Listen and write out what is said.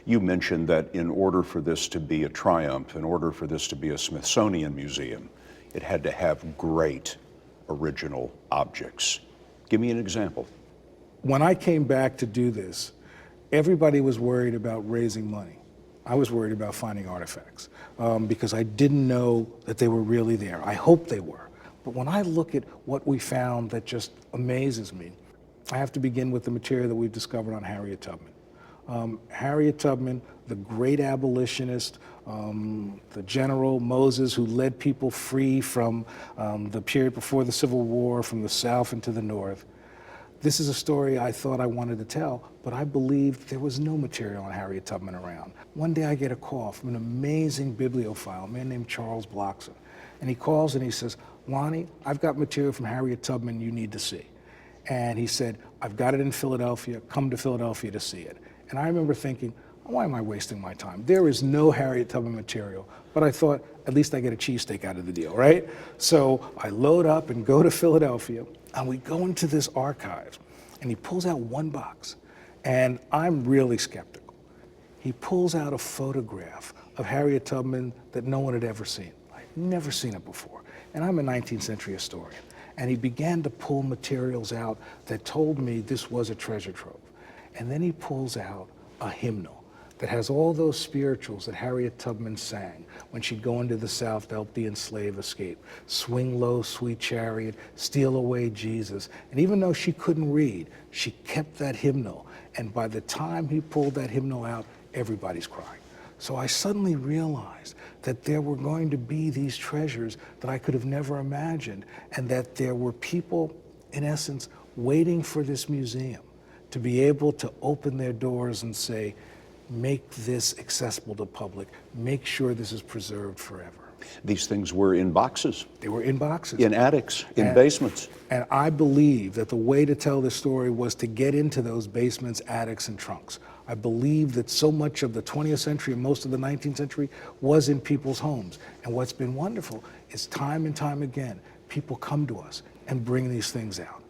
You mentioned that in order for this to be a triumph, in order for this to be a Smithsonian museum, it had to have great original objects. Give me an example. When I came back to do this, everybody was worried about raising money. I was worried about finding artifacts because I didn't know that they were really there. I hoped they were. But when I look at what we found that just amazes me, I have to begin with the material that we've discovered on Harriet Tubman. Harriet Tubman, the great abolitionist, the General Moses who led people free from the period before the Civil War, from the South into the North. This is a story I thought I wanted to tell, but I believed there was no material on Harriet Tubman around. One day I get a call from an amazing bibliophile, a man named Charles Bloxam, and he calls and he says, "Lonnie, I've got material from Harriet Tubman you need to see." And he said, "I've got it in Philadelphia, come to Philadelphia to see it." And I remember thinking, why am I wasting my time? There is no Harriet Tubman material, but I thought, at least I get a cheesesteak out of the deal, right? So I load up and go to Philadelphia, and we go into this archive, and he pulls out one box, and I'm really skeptical. He pulls out a photograph of Harriet Tubman that no one had ever seen. I'd never seen it before, and I'm a 19th century historian. And he began to pull materials out that told me this was a treasure trove. And then he pulls out a hymnal that has all those spirituals that Harriet Tubman sang when she'd go into the South to help the enslaved escape. Swing low, sweet chariot, steal away Jesus. And even though she couldn't read, she kept that hymnal. And by the time he pulled that hymnal out, everybody's crying. So I suddenly realized that there were going to be these treasures that I could have never imagined, and that there were people, in essence, waiting for this museum to be able to open their doors and say, make this accessible to the public, make sure this is preserved forever. These things were in boxes. They were in boxes. In attics, in basements. And I believe that the way to tell this story was to get into those basements, attics, and trunks. I believe that so much of the 20th century and most of the 19th century was in people's homes. And what's been wonderful is time and time again, people come to us and bring these things out.